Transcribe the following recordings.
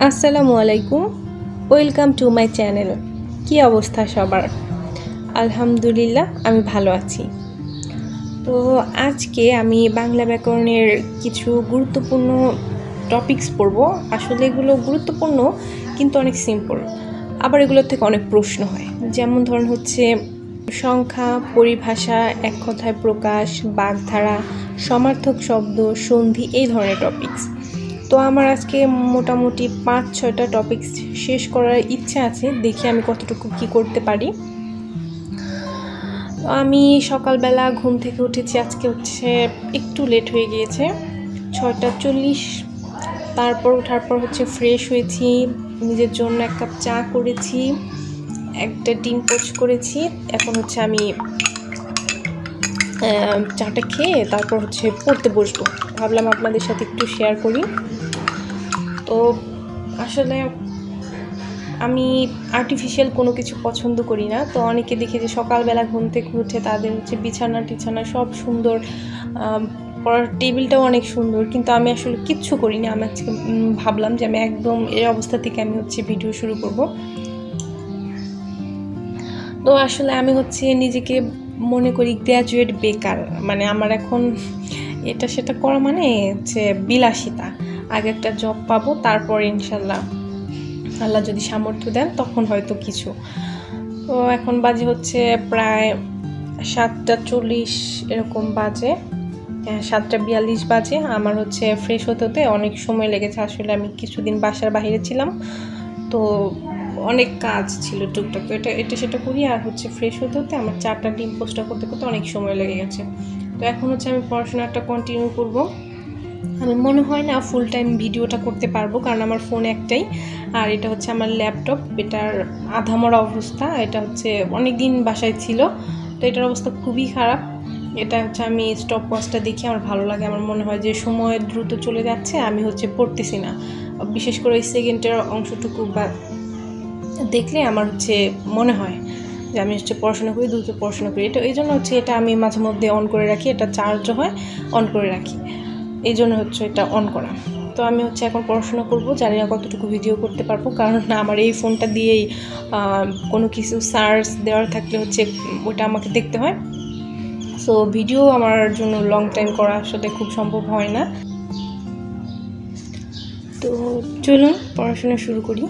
আসসালামু আলাইকুম, welcome to my channel. কি অবস্থা সবার? আলহামদুলিল্লাহ, আমি ভালো আছি। তো আজকে আমি বাংলা ব্যাকরণের কিছু গুরুত্বপূর্ণ টপিকস পড়ব। আসলে এগুলো গুরুত্বপূর্ণ কিন্তু অনেক সিম্পল, আবার এগুলোর থেকে অনেক প্রশ্ন হয়। যেমন ধরুন হচ্ছে সংখ্যা, পরিভাষা, এক কথায় প্রকাশ, বাগধারা, সমার্থক শব্দ, সন্ধি, এই ধরনের টপিকস। তো আমার আজকে মোটামুটি 5-6টা টপিকস শেষ করার ইচ্ছা আছে, দেখি আমি কতটুকু কি করতে পারি। আমি সকালবেলা ঘুম থেকে উঠেছি, আজকে হচ্ছে একটু লেট হয়ে গিয়েছে, 6টা 40। তারপর ওঠার পর হচ্ছে ফ্রেশ হয়েছি, নিজের জন্য 1 কাপ চা করেছি, একটা ডিম পোচ করেছি। এখন হচ্ছে আমি চাটা খেয়ে তারপর হচ্ছে পড়তে বসবো। ভাবলাম আপনাদের সাথে একটু শেয়ার করি। তো আসলে আমি আর্টিফিশিয়াল কোনো কিছু পছন্দ করি না। তো অনেকে দেখি যে সকালবেলা ঘুম থেকে উঠে তাদের হচ্ছে বিছানা টিছানা সব সুন্দর, পড়ার টেবিলটাও অনেক সুন্দর, কিন্তু আমি আসলে কিচ্ছু করি না। আমি আজকে ভাবলাম যে আমি একদম এই অবস্থা থেকে আমি হচ্ছে ভিডিও শুরু করব। তো আসলে আমি হচ্ছে নিজেকে মনে করি গ্র্যাজুয়েট বেকার, মানে আমার এখন এটা সেটা করা মানে হচ্ছে বিলাসিতা। আগে একটা জব পাবো, তারপর ইনশাল্লাহ আল্লাহ যদি সামর্থ্য দেন তখন হয়তো কিছু। তো এখন বাজে হচ্ছে প্রায় 7টা 40 এরকম বাজে, 7টা 42 বাজে। আমার হচ্ছে ফ্রেশ হতে হতে অনেক সময় লেগেছে। আসলে আমি কিছুদিন বাসার বাইরে ছিলাম, তো অনেক কাজ ছিল টুকটাক, তো এটা সেটা করি। আর হচ্ছে ফ্রেশ হতে হতে আমার 4টা ডিম পোস্টটা করতে করতে অনেক সময় লেগে গেছে। তো এখন হচ্ছে আমি পড়াশোনাটা কন্টিনিউ করব। আমি মনে হয় না ফুল টাইম ভিডিওটা করতে পারবো, কারণ আমার ফোন একটাই, আর এটা হচ্ছে আমার ল্যাপটপ, এটার আধামরা অবস্থা। এটা হচ্ছে অনেক দিন বাসায় ছিল, তো এটার অবস্থা খুবই খারাপ। এটা হচ্ছে আমি স্টপ ওয়াচটা দেখি আমার ভালো লাগে, আমার মনে হয় যে সময় দ্রুত চলে যাচ্ছে, আমি হচ্ছে পড়তেছি না। বিশেষ করে ওই সেকেন্ডের অংশটুকু বা দেখলে আমার হচ্ছে মনে হয় যে আমি হচ্ছে পড়াশোনা করি, দ্রুত পড়াশোনা করি। এটা এই জন্য হচ্ছে এটা আমি মাঝে মধ্যে অন করে রাখি, এটা চার্জও হয়, অন করে রাখি, এই জন্য হচ্ছে এটা অন করা। তো আমি হচ্ছে এখন পড়াশোনা করব, জানি না কতটুকু ভিডিও করতে পারবো, কারণ না আমার এই ফোনটা দিয়েই কোনো কিছু সার্চ দেওয়ার থাকলে হচ্ছে ওটা আমাকে দেখতে হয়। সো ভিডিও আমার জন্য লং টাইম করা আসলে খুব সম্ভব হয় না। তো চলুন পড়াশোনা শুরু করি।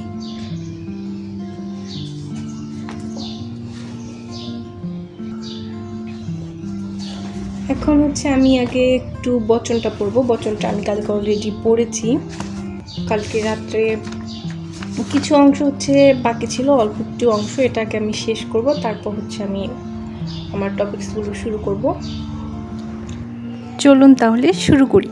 এখন হচ্ছে আমি আগে একটু বচনটা পড়বো। বচনটা আমি কালকে অলরেডি পড়েছি। কালকে রাত্রে কিছু অংশ হচ্ছে বাকি ছিল, অল্প একটু অংশ, এটাকে আমি শেষ করব, তারপর হচ্ছে আমি আমার টপিকসগুলো শুরু করব। চলুন তাহলে শুরু করি।